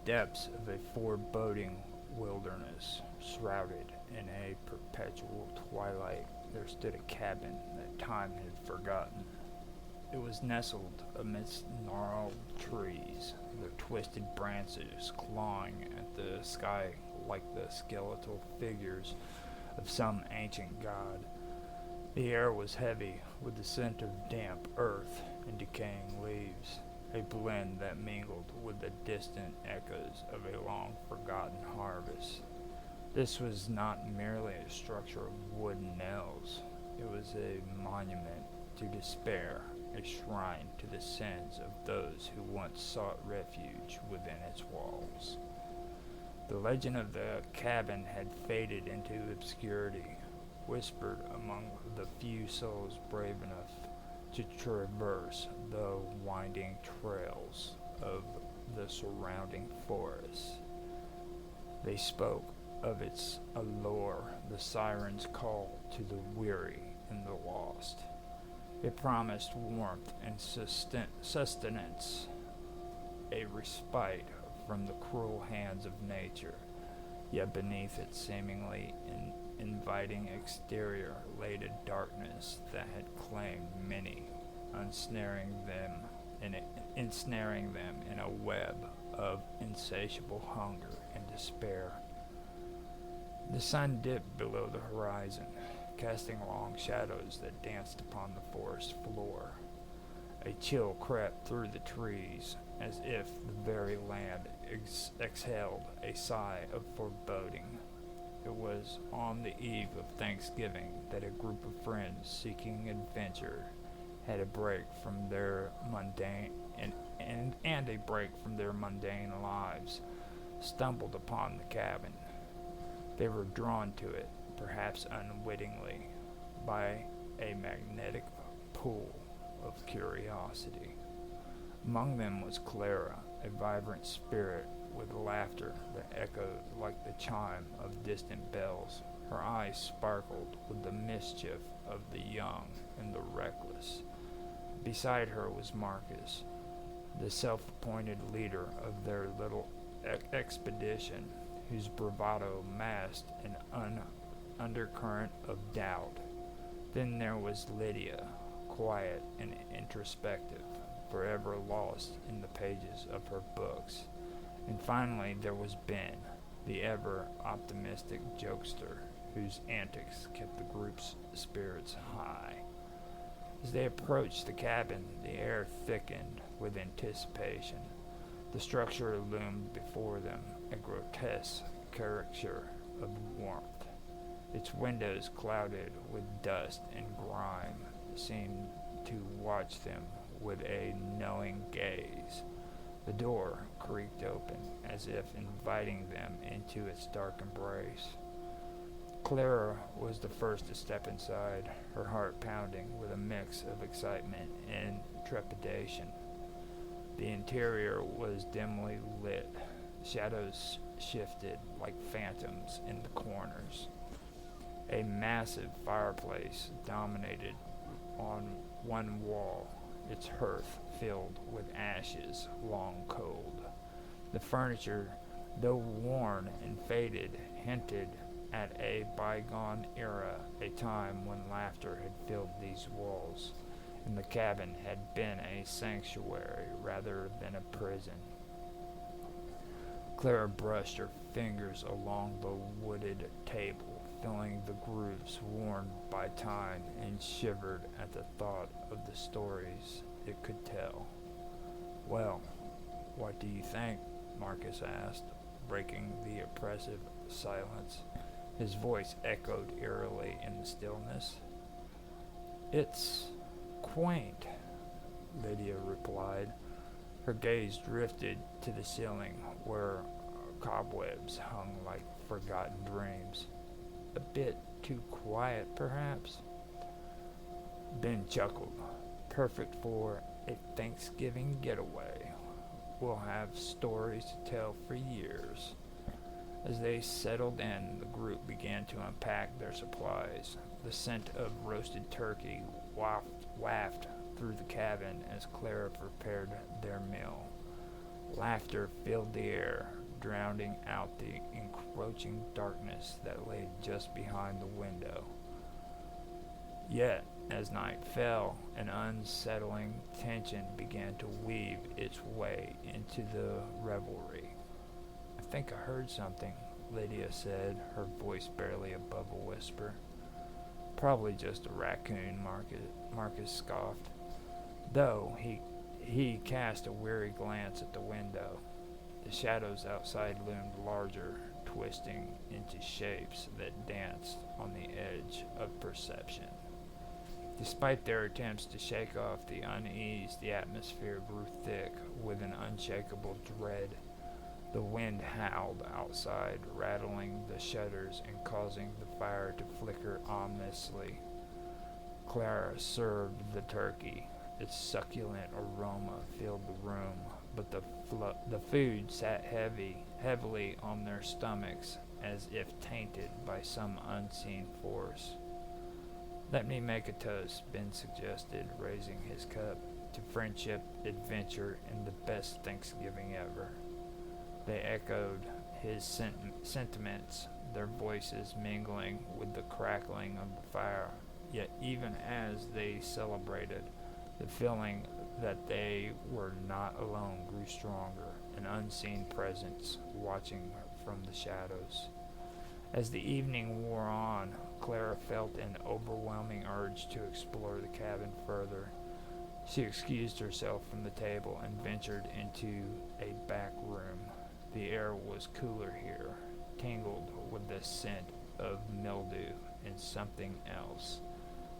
depths of a foreboding wilderness, shrouded in a perpetual twilight, there stood a cabin that time had forgotten. It was nestled amidst gnarled trees, their twisted branches clawing at the sky like the skeletal figures of some ancient god. The air was heavy with the scent of damp earth and decaying leaves, a blend that mingled with the distant echoes of a long forgotten harvest. This was not merely a structure of wooden nails, it was a monument to despair, a shrine to the sins of those who once sought refuge within its walls. The legend of the cabin had faded into obscurity, whispered among the few souls brave enough to traverse the winding trails of the surrounding forests. They spoke of its allure, the siren's call to the weary and the lost. It promised warmth and sustenance, a respite from the cruel hands of nature, yet beneath its seemingly inviting exterior laid a darkness that had claimed many, ensnaring them in a web of insatiable hunger and despair. The sun dipped below the horizon, casting long shadows that danced upon the forest floor. A chill crept through the trees, as if the very land exhaled a sigh of foreboding. It was on the eve of Thanksgiving that a group of friends seeking adventure had a break from their mundane and a break from their mundane lives stumbled upon the cabin. They were drawn to it, perhaps unwittingly, by a magnetic pull of curiosity. Among them was Clara, a vibrant spirit with laughter that echoed like the chime of distant bells. Her eyes sparkled with the mischief of the young and the reckless. Beside her was Marcus, the self-appointed leader of their little expedition, whose bravado masked an undercurrent of doubt. Then there was Lydia, quiet and introspective, forever lost in the pages of her books. And finally there was Ben, the ever optimistic jokester, whose antics kept the group's spirits high. As they approached the cabin, the air thickened with anticipation. The structure loomed before them, a grotesque caricature of warmth. Its windows, clouded with dust and grime, seemed to watch them with a knowing gaze. The door creaked open, as if inviting them into its dark embrace. Clara was the first to step inside, her heart pounding with a mix of excitement and trepidation. The interior was dimly lit. Shadows shifted like phantoms in the corners. A massive fireplace dominated on one wall, its hearth filled with ashes, long cold. The furniture, though worn and faded, hinted at a bygone era, a time when laughter had filled these walls, and the cabin had been a sanctuary rather than a prison. Clara brushed her fingers along the wooded table, feeling the grooves worn by time, and shivered at the thought of the stories it could tell. "Well, what do you think?" Marcus asked, breaking the oppressive silence. His voice echoed eerily in the stillness. "It's quaint," Lydia replied. Her gaze drifted to the ceiling, where cobwebs hung like forgotten dreams. "A bit too quiet, perhaps?" Ben chuckled. "Perfect for a Thanksgiving getaway. We'll have stories to tell for years." As they settled in, the group began to unpack their supplies. The scent of roasted turkey wafted through the cabin as Clara prepared their meal. Laughter filled the air, drowning out the encroaching darkness that lay just behind the window. Yet, as night fell, an unsettling tension began to weave its way into the revelry. "I think I heard something," Lydia said, her voice barely above a whisper. "Probably just a raccoon," Marcus scoffed, though he cast a weary glance at the window. The shadows outside loomed larger, twisting into shapes that danced on the edge of perception. Despite their attempts to shake off the unease, the atmosphere grew thick with an unshakable dread. The wind howled outside, rattling the shutters and causing the fire to flicker ominously. Clara served the turkey. Its succulent aroma filled the room, but the food sat heavily on their stomachs, as if tainted by some unseen force. "Let me make a toast," Ben suggested, raising his cup, "to friendship, adventure, and the best Thanksgiving ever." They echoed his sentiments, their voices mingling with the crackling of the fire. Yet even as they celebrated, the feeling that they were not alone grew stronger, an unseen presence watching from the shadows. As the evening wore on, Clara felt an overwhelming urge to explore the cabin further. She excused herself from the table and ventured into a back room. The air was cooler here, tingled with the scent of mildew and something else,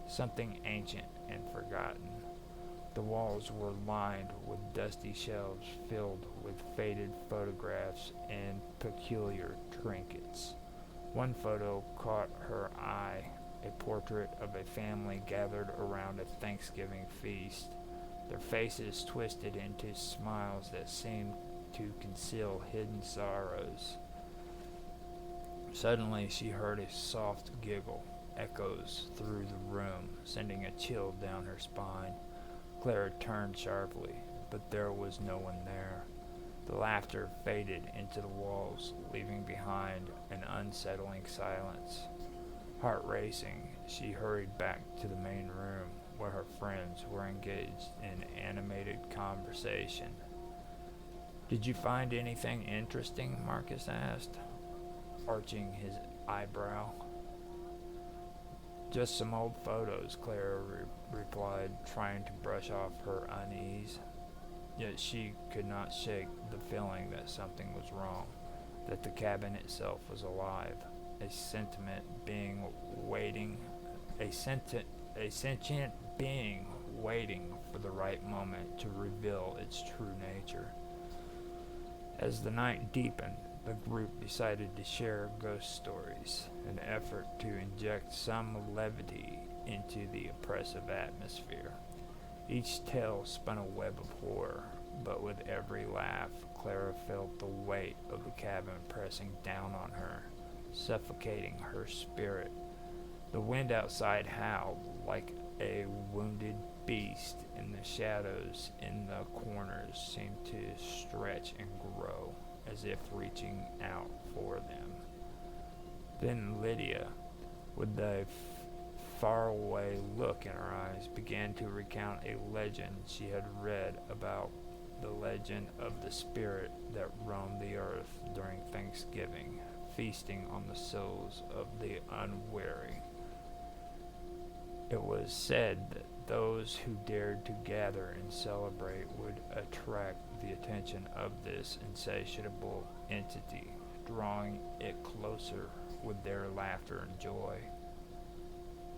something ancient and forgotten. The walls were lined with dusty shelves filled with faded photographs and peculiar trinkets. One photo caught her eye, a portrait of a family gathered around a Thanksgiving feast, their faces twisted into smiles that seemed to conceal hidden sorrows. Suddenly she heard a soft giggle, echoes through the room, sending a chill down her spine. Clara turned sharply, but there was no one there. The laughter faded into the walls, leaving behind an unsettling silence. Heart racing, she hurried back to the main room, where her friends were engaged in animated conversation. "Did you find anything interesting?" Marcus asked, arching his eyebrow. "Just some old photos," Clara replied, trying to brush off her unease. Yet she could not shake the feeling that something was wrong, that the cabin itself was alive, a sentient being waiting for the right moment to reveal its true nature. As the night deepened, the group decided to share ghost stories, an effort to inject some levity into the oppressive atmosphere. Each tale spun a web of horror, but with every laugh, Clara felt the weight of the cabin pressing down on her, suffocating her spirit. The wind outside howled like a wounded beast, and the shadows in the corners seemed to stretch and grow, as if reaching out for them. Then Lydia, with a faraway look in her eyes, began to recount a legend she had read about the legend of the spirit that roamed the earth during Thanksgiving, feasting on the souls of the unwary. It was said that those who dared to gather and celebrate would attract the attention of this insatiable entity, drawing it closer with their laughter and joy.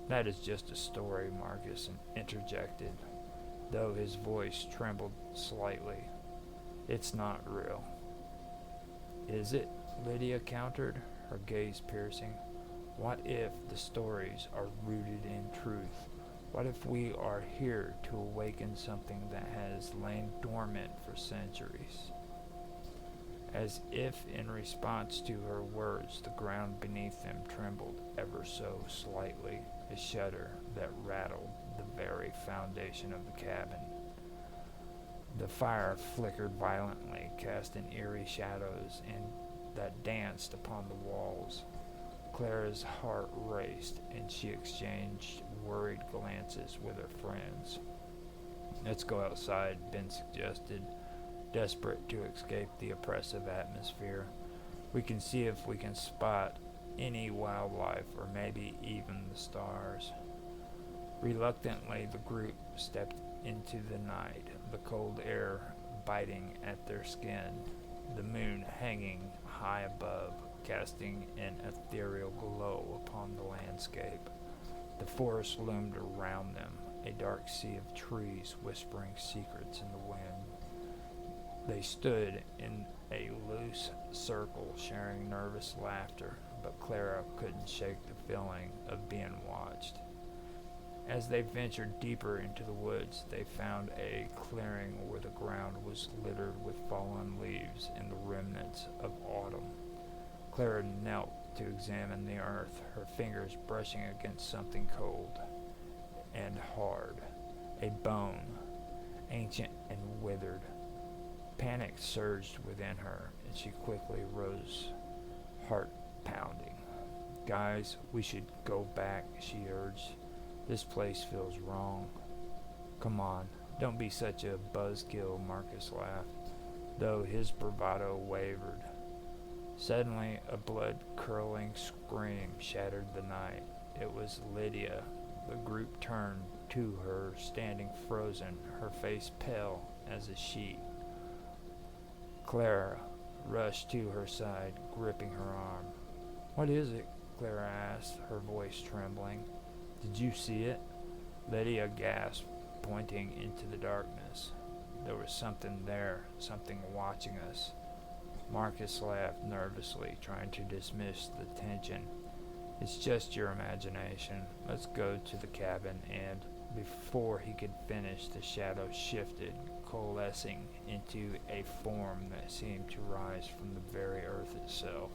"That is just a story," Marcus interjected, though his voice trembled slightly. "It's not real." "Is it?" Lydia countered, her gaze piercing. "What if the stories are rooted in truth? What if we are here to awaken something that has lain dormant for centuries?" As if in response to her words, the ground beneath them trembled ever so slightly, a shudder that rattled the very foundation of the cabin. The fire flickered violently, casting eerie shadows that danced upon the walls. Clara's heart raced, and she exchanged worried glances with her friends. "Let's go outside," Ben suggested, desperate to escape the oppressive atmosphere. "We can see if we can spot any wildlife or maybe even the stars." Reluctantly, the group stepped into the night, the cold air biting at their skin, the moon hanging high above, casting an ethereal glow upon the landscape. The forest loomed around them, a dark sea of trees whispering secrets in the wind. They stood in a loose circle, sharing nervous laughter, but Clara couldn't shake the feeling of being watched. As they ventured deeper into the woods, they found a clearing where the ground was littered with fallen leaves and the remnants of autumn. Clara knelt to examine the earth, her fingers brushing against something cold and hard, a bone, ancient and withered. Panic surged within her, and she quickly rose, heart pounding. "Guys, we should go back," she urged. "This place feels wrong." "Come on, don't be such a buzzkill," Marcus laughed, though his bravado wavered. Suddenly, a blood-curdling scream shattered the night. It was Lydia. The group turned to her, standing frozen, her face pale as a sheet. Clara rushed to her side, gripping her arm. "What is it?" Clara asked, her voice trembling. "Did you see it?" Lydia gasped, pointing into the darkness. "There was something there, something watching us." Marcus laughed nervously, trying to dismiss the tension. "It's just your imagination. Let's go to the cabin," and before he could finish, the shadow shifted, coalescing into a form that seemed to rise from the very earth itself.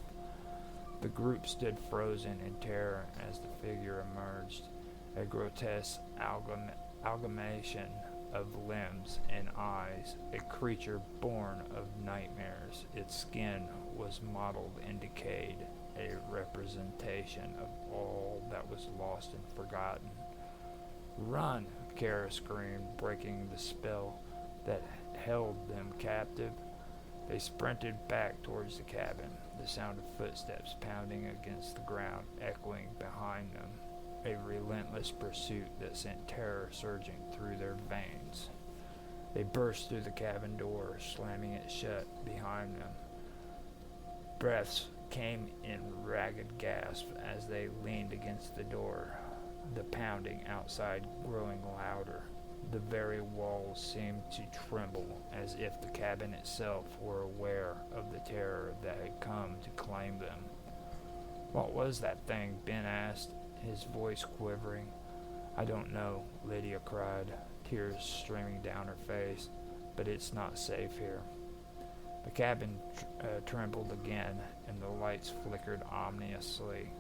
The group stood frozen in terror as the figure emerged, a grotesque amalgamation of limbs and eyes, a creature born of nightmares. Its skin was mottled and decayed, a representation of all that was lost and forgotten. "Run!" Kara screamed, breaking the spell that held them captive. They sprinted back towards the cabin, the sound of footsteps pounding against the ground echoing behind them, a relentless pursuit that sent terror surging through their veins. They burst through the cabin door, slamming it shut behind them. Breaths came in ragged gasps as they leaned against the door, the pounding outside growing louder. The very walls seemed to tremble, as if the cabin itself were aware of the terror that had come to claim them. "What was that thing?" Ben asked, his voice quivering. "I don't know," Lydia cried, tears streaming down her face, "but it's not safe here." The cabin trembled again, and the lights flickered ominously.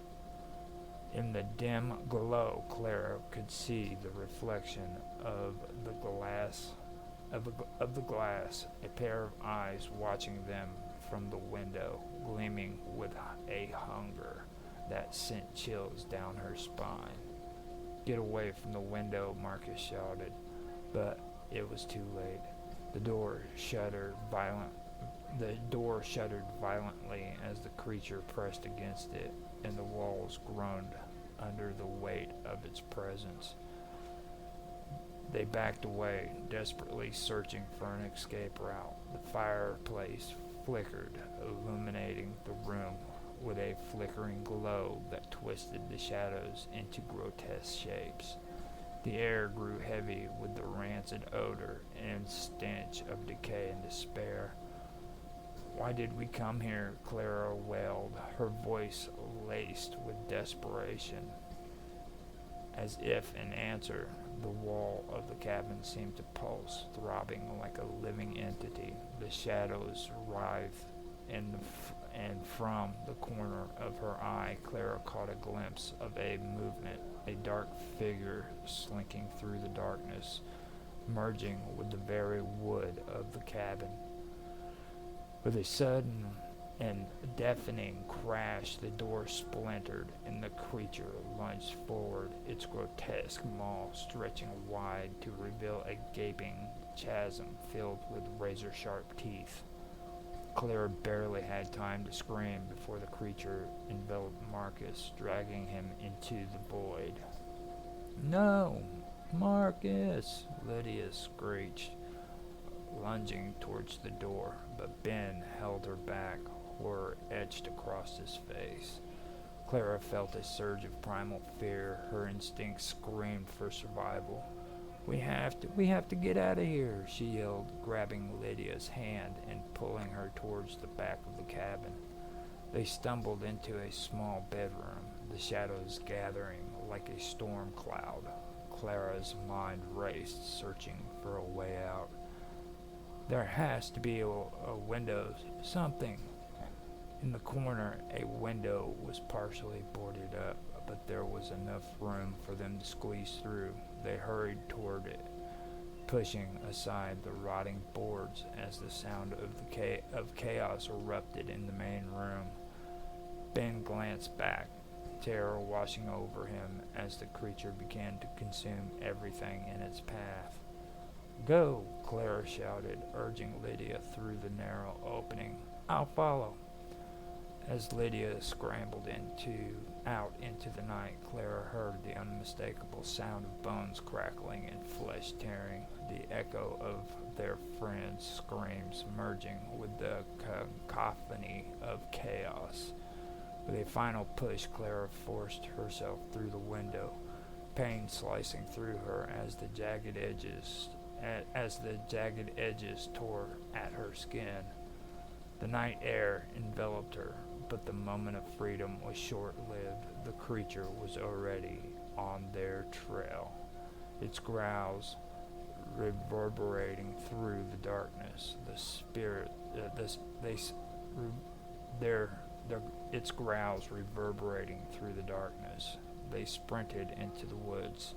In the dim glow, Clara could see the reflection of the glass, a pair of eyes watching them from the window, gleaming with a hunger that sent chills down her spine. "Get away from the window," Marcus shouted, but it was too late. The door shuddered violently as the creature pressed against it, and the walls groaned under the weight of its presence. They backed away, desperately searching for an escape route. The fireplace flickered, illuminating the room with a flickering glow that twisted the shadows into grotesque shapes. The air grew heavy with the rancid odor and stench of decay and despair. "Why did we come here?" Clara wailed, her voice laced with desperation. As if in answer, the wall of the cabin seemed to pulse, throbbing like a living entity. The shadows writhed, and from the corner of her eye, Clara caught a glimpse of a movement, a dark figure slinking through the darkness, merging with the very wood of the cabin. With a sudden and deafening crash, the door splintered and the creature lunged forward, its grotesque maw stretching wide to reveal a gaping chasm filled with razor-sharp teeth. Clara barely had time to scream before the creature enveloped Marcus, dragging him into the void. "No, Marcus!" Lydia screeched, lunging towards the door, but Ben held her back, horror etched across his face. Clara felt a surge of primal fear. Her instincts screamed for survival. We have to get out of here," she yelled, grabbing Lydia's hand and pulling her towards the back of the cabin. They stumbled into a small bedroom, the shadows gathering like a storm cloud. Clara's mind raced, searching for a way out. There has to be a window, something. In the corner, a window was partially boarded up, but there was enough room for them to squeeze through. They hurried toward it, pushing aside the rotting boards as the sound of chaos erupted in the main room. Ben glanced back, terror washing over him as the creature began to consume everything in its path. "Go," Clara shouted, urging Lydia through the narrow opening. "I'll follow." As Lydia scrambled out into the night, Clara heard the unmistakable sound of bones crackling and flesh tearing, the echo of their friends' screams merging with the cacophony of chaos. With a final push, Clara forced herself through the window, pain slicing through her as the jagged edges tore at her skin. The night air enveloped her, but the moment of freedom was short-lived. The creature was already on their trail, its growls reverberating through the darkness. Its growls reverberating through the darkness. They sprinted into the woods,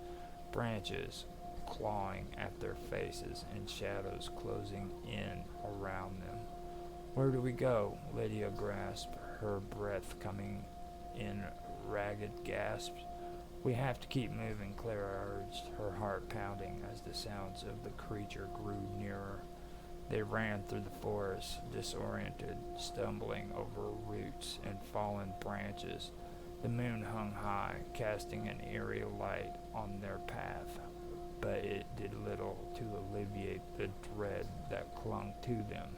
branches clawing at their faces and shadows closing in around them. "Where do we go?" Lydia grasped, her breath coming in ragged gasps. "We have to keep moving," Clara urged, her heart pounding as the sounds of the creature grew nearer. They ran through the forest, disoriented, stumbling over roots and fallen branches. The moon hung high, casting an eerie light on their path, but it did little to alleviate the dread that clung to them.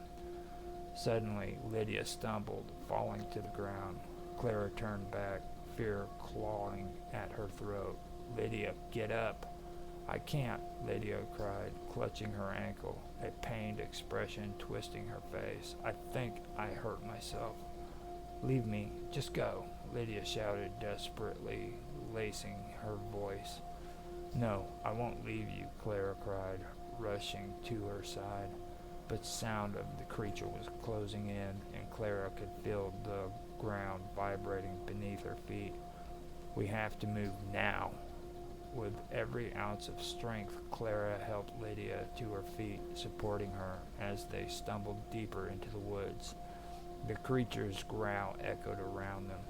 Suddenly, Lydia stumbled, falling to the ground. Clara turned back, fear clawing at her throat. "Lydia, get up!" "I can't," Lydia cried, clutching her ankle, a pained expression twisting her face. "I think I hurt myself." "Leave me. Just go," Lydia shouted desperately, lacing her voice. "No, I won't leave you," Clara cried, rushing to her side. But sound of the creature was closing in, and Clara could feel the ground vibrating beneath her feet. "We have to move now." With every ounce of strength, Clara helped Lydia to her feet, supporting her as they stumbled deeper into the woods. The creature's growl echoed around them,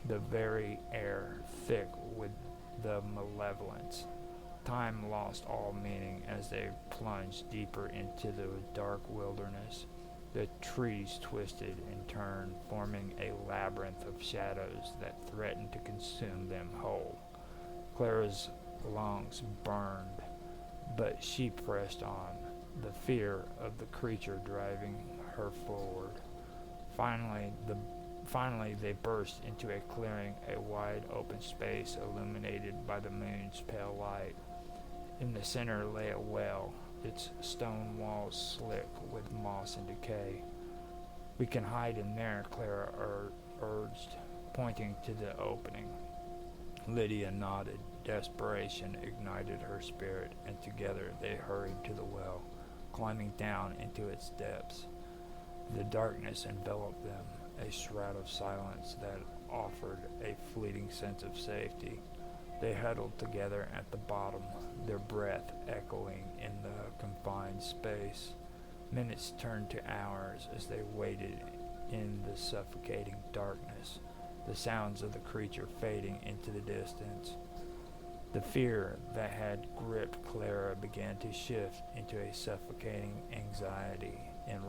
the very air thick with the malevolence. Time lost all meaning as they plunged deeper into the dark wilderness. The trees twisted and turned, forming a labyrinth of shadows that threatened to consume them whole. Clara's lungs burned, but she pressed on, the fear of the creature driving her forward. Finally, they burst into a clearing, a wide open space illuminated by the moon's pale light. In the center lay a well, its stone walls slick with moss and decay. "We can hide in there," Clara urged, pointing to the opening. Lydia nodded. Desperation ignited her spirit, and together they hurried to the well, climbing down into its depths. The darkness enveloped them, a shroud of silence that offered a fleeting sense of safety. They huddled together at the bottom, their breath echoing in the confined space. Minutes turned to hours as they waited in the suffocating darkness, the sounds of the creature fading into the distance. The fear that had gripped Clara began to shift into a suffocating anxiety and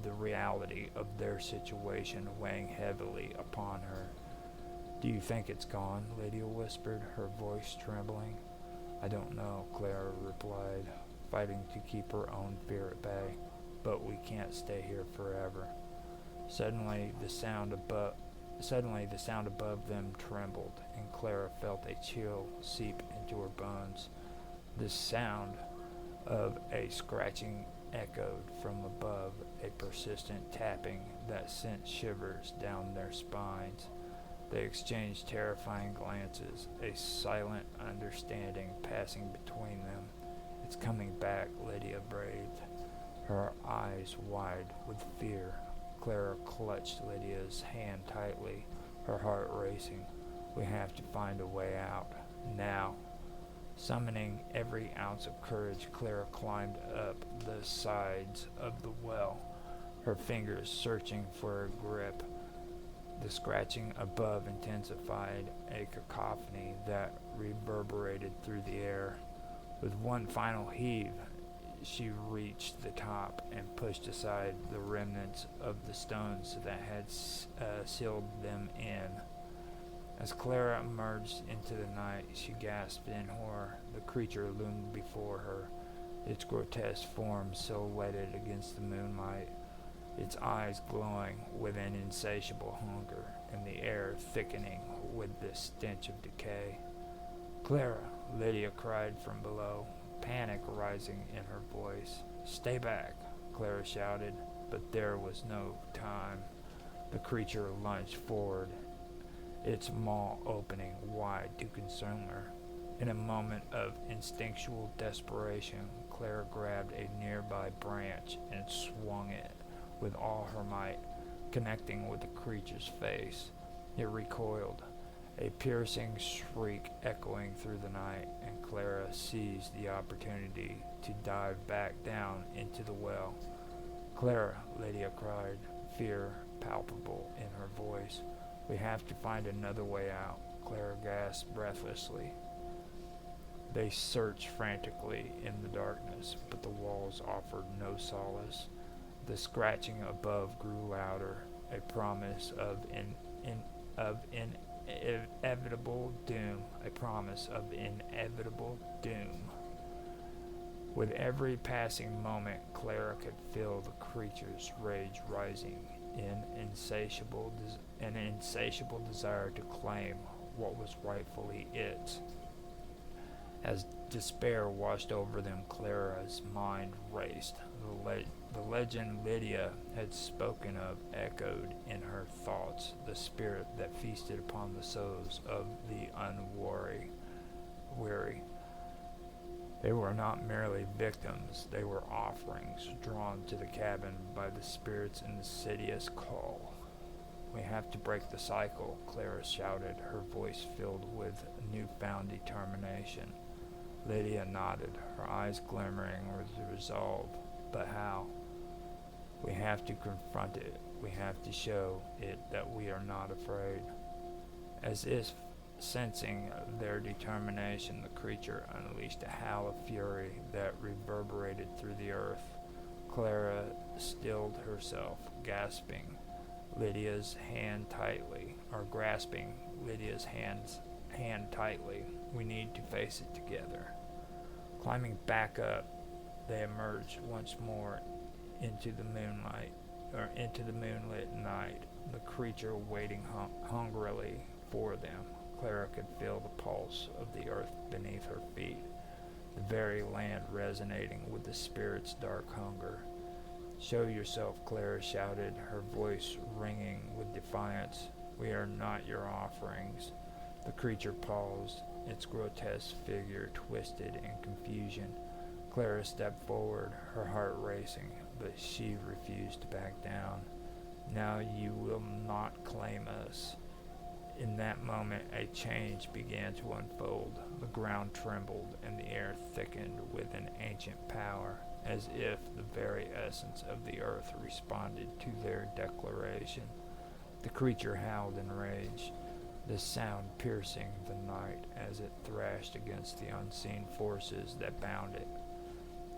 the reality of their situation weighing heavily upon her. "Do you think it's gone?" Lydia whispered, her voice trembling. "I don't know," Clara replied, fighting to keep her own fear at bay. "But we can't stay here forever." Suddenly the sound above them trembled, and Clara felt a chill seep into her bones. The sound of a scratching echoed from above, a persistent tapping that sent shivers down their spines. They exchanged terrifying glances, a silent understanding passing between them. "It's coming back," Lydia breathed, her eyes wide with fear. Clara clutched Lydia's hand tightly, her heart racing. "We have to find a way out, now." Summoning every ounce of courage, Clara climbed up the sides of the well, her fingers searching for a grip. The scratching above intensified, a cacophony that reverberated through the air. With one final heave, she reached the top and pushed aside the remnants of the stones that had sealed them in. As Clara emerged into the night, she gasped in horror. The creature loomed before her, its grotesque form silhouetted against the moonlight, its eyes glowing with an insatiable hunger, and the air thickening with the stench of decay. "Clara!" Lydia cried from below, panic rising in her voice. "Stay back!" Clara shouted, but there was no time. The creature lunged forward, its maw opening wide to consume her. In a moment of instinctual desperation, Clara grabbed a nearby branch and swung it with all her might, connecting with the creature's face. It recoiled, a piercing shriek echoing through the night, and Clara seized the opportunity to dive back down into the well. "Clara," Lydia cried, fear palpable in her voice. "We have to find another way out," Clara gasped breathlessly. They searched frantically in the darkness, but the walls offered no solace. The scratching above grew louder, a promise of inevitable doom, a promise of inevitable doom. With every passing moment, Clara could feel the creature's rage rising, an insatiable desire to claim what was rightfully its. As despair washed over them, Clara's mind raced. The legend Lydia had spoken of echoed in her thoughts, the spirit that feasted upon the souls of the weary. They were not merely victims, they were offerings drawn to the cabin by the spirit's insidious call. "We have to break the cycle," Clara shouted, her voice filled with newfound determination. Lydia nodded, her eyes glimmering with resolve. "But how?" "We have to confront it. We have to show it that we are not afraid." As if sensing their determination, the creature unleashed a howl of fury that reverberated through the earth. Clara stilled herself, grasping Lydia's hand tightly. "We need to face it together." Climbing back up, they emerged once more into the moonlit night, the creature waiting hungrily for them. Clara could feel the pulse of the earth beneath her feet, the very land resonating with the spirit's dark hunger. "Show yourself," Clara shouted, her voice ringing with defiance. "We are not your offerings." The creature paused, its grotesque figure twisted in confusion. Clara stepped forward, her heart racing, but she refused to back down. "Now you will not claim us." In that moment, a change began to unfold. The ground trembled, and the air thickened with an ancient power, as if the very essence of the earth responded to their declaration. The creature howled in rage, the sound piercing the night as it thrashed against the unseen forces that bound it.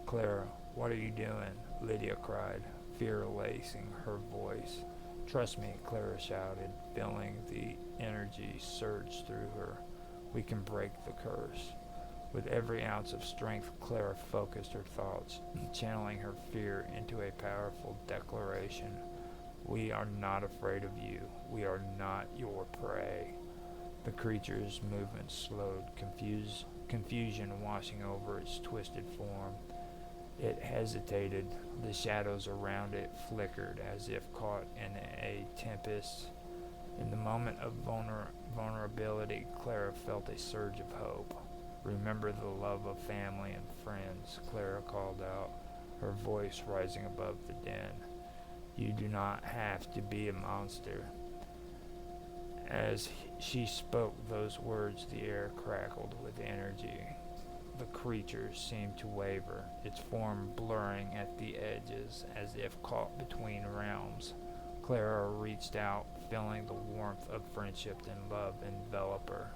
"Clara, what are you doing?" Lydia cried, fear lacing her voice. "Trust me," Clara shouted, feeling the energy surge through her. "We can break the curse." With every ounce of strength, Clara focused her thoughts, channeling her fear into a powerful declaration. "We are not afraid of you. We are not your prey." The creature's movement slowed, confusion washing over its twisted form. It hesitated. The shadows around it flickered as if caught in a tempest. In the moment of vulnerability, Clara felt a surge of hope. "Remember the love of family and friends," Clara called out, her voice rising above the din. "You do not have to be a monster." As she spoke those words, the air crackled with energy. The creature seemed to waver, its form blurring at the edges as if caught between realms. Clara reached out, feeling the warmth of friendship and love envelop her.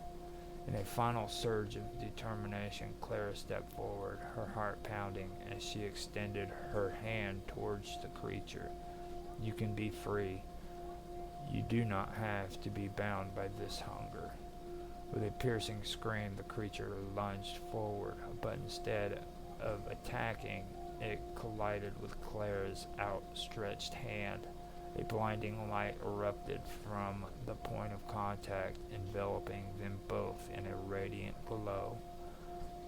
In a final surge of determination, Clara stepped forward, her heart pounding as she extended her hand towards the creature. "You can be free. You do not have to be bound by this hunger." With a piercing scream, the creature lunged forward, but instead of attacking, it collided with Clara's outstretched hand. A blinding light erupted from the point of contact, enveloping them both in a radiant glow.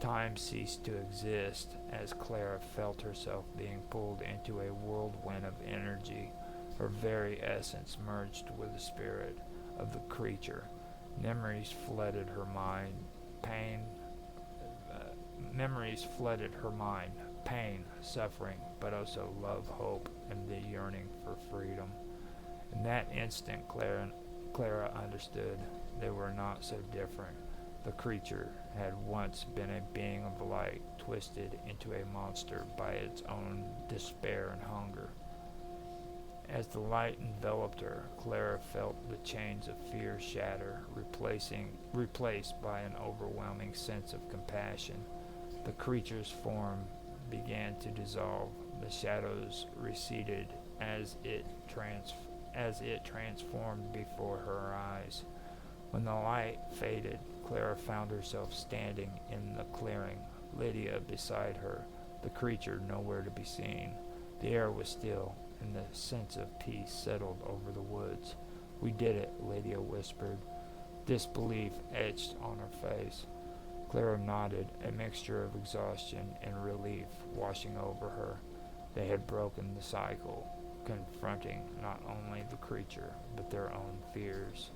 Time ceased to exist as Clara felt herself being pulled into a whirlwind of energy. Her very essence merged with the spirit of the creature. Memories flooded her mind. Pain, suffering, but also love, hope, and the yearning for freedom. In that instant, Clara understood they were not so different. The creature had once been a being of light, twisted into a monster by its own despair and hunger. As the light enveloped her, Clara felt the chains of fear shatter, replaced by an overwhelming sense of compassion. The creature's form began to dissolve. The shadows receded as it transformed before her eyes. When the light faded, Clara found herself standing in the clearing, Lydia beside her, the creature nowhere to be seen. The air was still, and the sense of peace settled over the woods. "We did it," Lydia whispered, disbelief etched on her face. Clara nodded, a mixture of exhaustion and relief washing over her. They had broken the cycle, confronting not only the creature, but their own fears.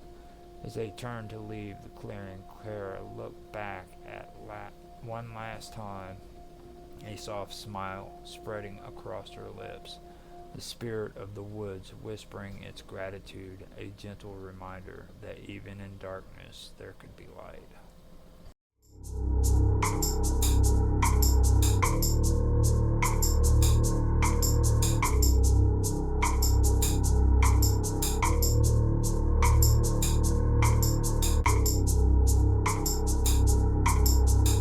As they turned to leave the clearing, Clara looked back at one last time, a soft smile spreading across her lips. The spirit of the woods whispering its gratitude, a gentle reminder that even in darkness there could be light.